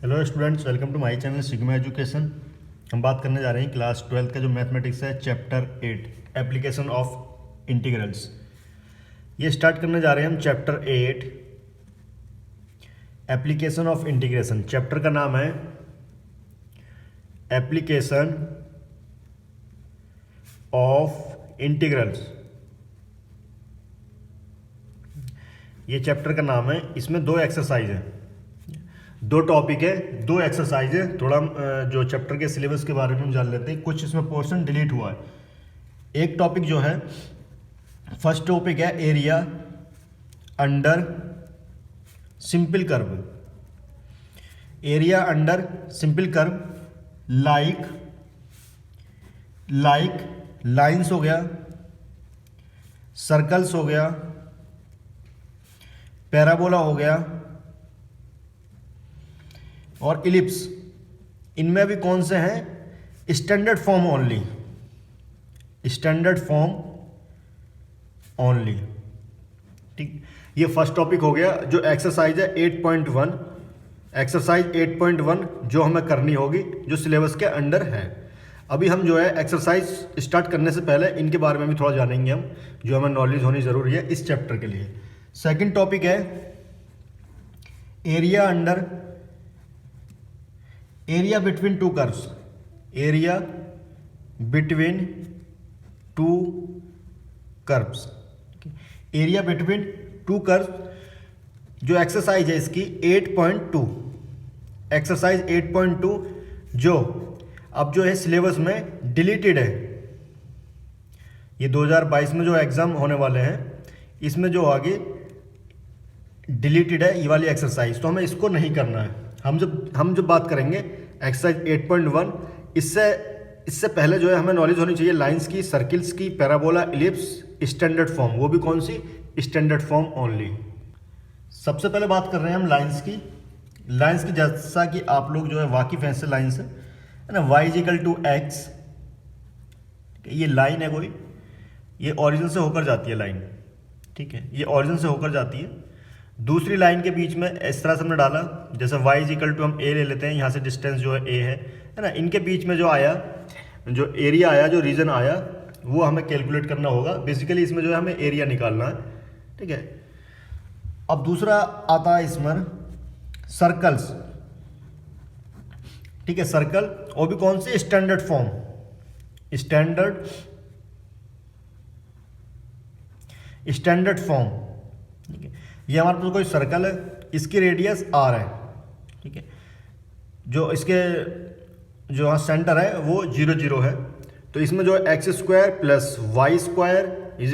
Hello students, welcome to my channel Sigma Education. हम बात करने जा रहे हैं क्लास 12 का जो मैथमेटिक्स है, चैप्टर 8 एप्लीकेशन ऑफ इंटीग्रल्स। ये स्टार्ट करने जा रहे हैं हम chapter 8 application of integration. Chapter का नाम है एप्लीकेशन ऑफ इंटीग्रल्स। ये चैप्टर का नाम है। इसमें दो एक्सरसाइज है, दो टॉपिक है, दो एक्सरसाइज है। थोड़ा जो चैप्टर के सिलेबस के बारे में हम जान लेते हैं। कुछ इसमें पोर्शन डिलीट हुआ है। एक टॉपिक जो है, फर्स्ट टॉपिक है area under simple curve. Area under simple curve like lines हो गया, सर्कल्स हो गया, पैराबोला हो गया और इलिप्स। इनमें भी कौन से हैं? Standard form only, standard form only. ठीक, ये फर्स्ट टॉपिक हो गया। जो एक्सरसाइज है 8.1, एक्सरसाइज 8.1 जो हमें करनी होगी, जो सिलेबस के अंडर है। अभी हम जो है एक्सरसाइज स्टार्ट करने से पहले इनके बारे में भी थोड़ा जानेंगे हम, जो हमें नॉलेज होनी ज़रूरी है इस चैप्टर के लिए। सेकंड टॉपिक है area under area between two curves. Area between two curves, area between two curves. जो एक्सरसाइज है इसकी 8.2, एक्सरसाइज 8.2 जो अब जो है सिलेबस में डिलीटेड है। ये 2022 में जो एग्जाम होने वाले हैं, इसमें जो आगे डिलीटेड है ये वाली एक्सरसाइज, तो हमें इसको नहीं करना है। हम जब बात करेंगे एक्सरसाइज 8.1, इससे पहले जो है हमें नॉलेज होनी चाहिए लाइंस की, सर्किल्स की, पैराबोला, इलिप्स, स्टैंडर्ड फॉर्म। वो भी कौन सी? Standard form only. सबसे पहले बात कर रहे हैं हम लाइंस की। लाइंस की जैसा कि आप लोग जो है वाकिफ हैं इससे, लाइंस है ना, y = x। ये लाइन है कोई, ये ओरिजिन से होकर जाती है लाइन। ठीक है, ये ओरिजिन से होकर जाती है। दूसरी लाइन के बीच में इस तरह से हमने डाला, जैसे y = हम a ले लेते हैं, यहाँ से डिस्टेंस जो है a है ना। इनके बीच में जो आया, जो एरिया आया, जो रीजन आया, वो हमें कैलकुलेट करना होगा। बेसिकली इसमें जो है हमें एरिया निकालना है। ठीक है, अब दूसरा आता है इसमें सर्कल्स। ठीक है, सर्कल, वो भी कौन सी? Standard form, standard form. ठीक है, ये हमारे पास कोई सर्कल है, इसकी रेडियस r है। ठीक है, जो इसके जो हाँ सेंटर है वो 0 0 है। तो इसमें जो है x² + y² =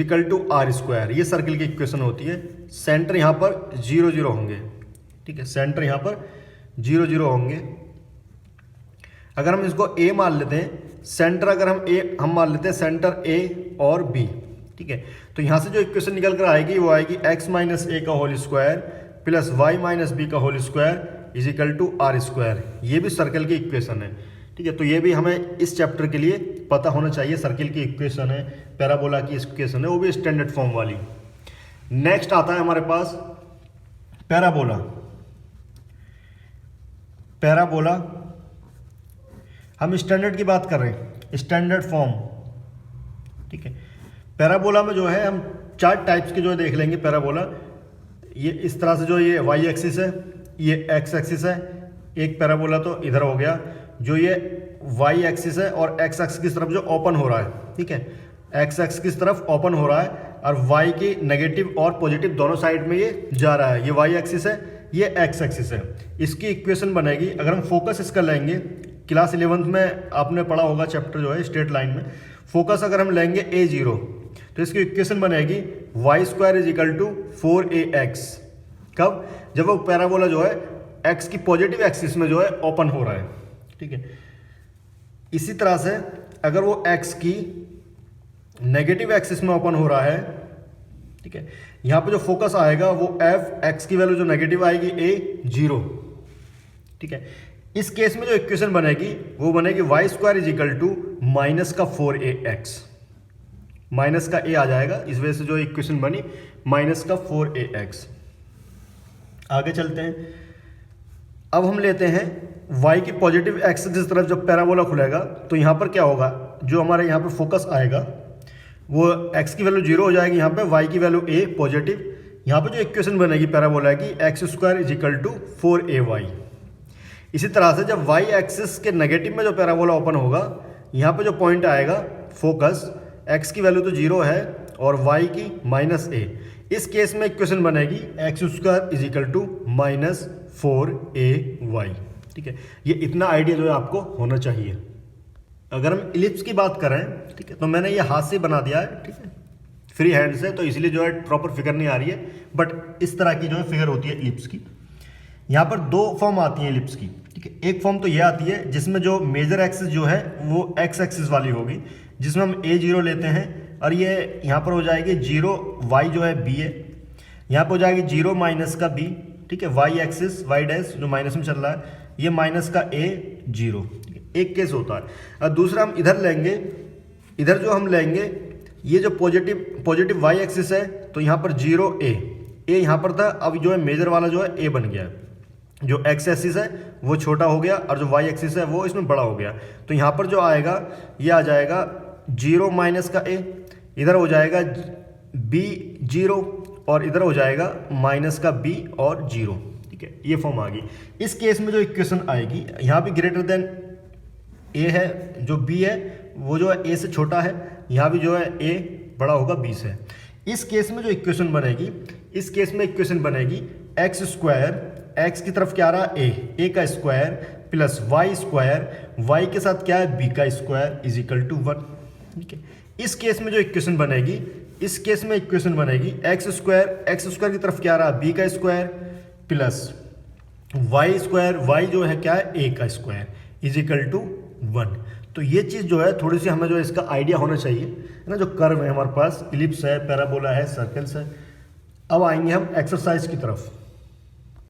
r²। ये सर्कल की इक्वेशन होती है। सेंटर यहाँ पर 0 0 होंगे। ठीक है, सेंटर यहाँ पर 0 0 होंगे। अगर हम इसको a मान लेते हैं, सेंटर अगर हम मान लेते हैं सेंटर a और b। ठीक है, तो यहाँ से जो इक्वेशन निकल कर आएगी वो आएगी x - a का होल स्क्वायर + y - b का होल स्क्वायर = r²। ये भी सर्कल की इक्वेशन है। ठीक है, तो ये भी हमें इस चैप्टर के लिए पता होना चाहिए। सर्कल की इक्वेशन है, पैराबोला की इक्वेशन है, वो भी स्टैंडर्ड फॉर्म वाली। नेक्स्ट आता है हमारे पास पैराबोला। पैराबोला हम स्टैंडर्ड की बात कर रहे हैं, स्टैंडर्ड फॉर्म। ठीक है, पैराबोला में जो है हम 4 टाइप्स के जो है देख लेंगे पैराबोला। ये इस तरह से जो ये y एक्सिस है, ये x एक्सिस है। एक पैराबोला तो इधर हो गया, जो ये y एक्सिस है और x एक्सिस की तरफ जो ओपन हो रहा है। ठीक है, x एक्सिस की तरफ ओपन हो रहा है और y की नेगेटिव और पॉजिटिव दोनों साइड में ये जा रहा है। ये y एक्सिस है, ये x एक्सिस है। इसकी इक्वेशन बनेगी, अगर हम फोकस इसका लेंगे, क्लास 11th में आपने पढ़ा होगा चैप्टर जो है स्ट्रेट लाइन में, फोकस अगर हम लेंगे a0, तो इसकी इक्वेशन बनेगी y² = 4ax। कब? जब वो पैराबोला जो है x की पॉजिटिव एक्सिस में जो है ओपन हो रहा है। ठीक है, इसी तरह से अगर वो x की नेगेटिव एक्सिस में ओपन हो रहा है, ठीक है, यहाँ पे जो फोकस आएगा वो f(x) की वैल्यू जो नेगेटिव आएगी a0। ठीक है, इस केस में जो इक्वेशन बनेगी वो बनेगी y² = -4ax। माइनस का a आ जाएगा, इस वजह से जो इक्वेशन बनी -4ax। आगे चलते हैं। अब हम लेते हैं y की पॉजिटिव एक्सिस की तरफ जब पैराबोला खुलेगा तो यहाँ पर क्या होगा, जो हमारे यहाँ पर फोकस आएगा वो x की वैल्यू 0 हो जाएगी, यहाँ पे y की वैल्यू a पॉजिटिव। यहाँ पे जो इक्वेशन बनेगी पैराबोला की x² = 4ay। इसी तरह से जब y एक्सिस के नेगेटिव में जो पैराबोला ओपन होगा, यहाँ पे जो पॉइंट आएगा फोकस, x की वैल्यू तो 0 है और y की -a। इस केस में इक्वेशन बनेगी x² = -4ay। ठीक है, ये इतना आइडिया जो है आपको होना चाहिए। अगर हम इलिप्स की बात करें, ठीक है, तो मैंने ये हाथ से बना दिया है, ठीक है, फ्री हैंड से, तो इसलिए जो है प्रॉपर फिगर नहीं आ रही है, बट इस तरह की जो है फिगर होती है इलिप्स की। यहाँ पर दो फॉर्म आती है इलिप्स की, ठीक है। एक फॉर्म तो ये आती है जिसमें जो मेजर एक्सिस जो है वो x एक्सिस वाली होगी, जिसमें हम a0 लेते हैं और ये यहाँ पर हो जाएगी 0, y जो है b है, यहाँ पर हो जाएगी 0 माइनस का b, ठीक है, y एक्सिस y डैश जो माइनस में चल रहा है, ये माइनस का a 0, एक केस होता है। और दूसरा हम इधर लेंगे, इधर जो हम लेंगे ये जो पॉजिटिव y एक्सिस है, तो यहाँ पर 0a यहाँ पर था, अब जो है मेजर वाला जो है a बन गया है, जो x एक्सिस है वो छोटा हो गया और जो y एक्सिस है वो इसमें बड़ा हो गया। तो यहाँ पर जो आएगा ये आ जाएगा 0 माइनस का a, इधर हो जाएगा b 0 और इधर हो जाएगा माइनस का b और 0, ठीक है, ये फॉर्म आ गई। इस केस में जो इक्वेशन आएगी, यहाँ भी ग्रेटर देन a है, जो b है वो जो है a से छोटा है, यहाँ भी जो है a बड़ा होगा b से। इस केस में जो इक्वेशन बनेगी, इस केस में इक्वेशन बनेगी x², x की तरफ क्या आ रहा है a का स्क्वायर प्लस y² के साथ क्या है b का स्क्वायर = 1, ठीक है। इस केस में जो इक्वेशन बनेगी, इस केस में इक्वेशन बनेगी x² की तरफ क्या आ रहा है b का स्क्वायर प्लस y² जो है क्या है a का स्क्वायर = 1। तो ये चीज़ जो है थोड़ी सी हमें जो है इसका आइडिया होना चाहिए, है ना। जो कर्व है हमारे पास, इलिप्स है, पैराबोला है, सर्कल्स है। अब आएंगे हम एक्सरसाइज की तरफ।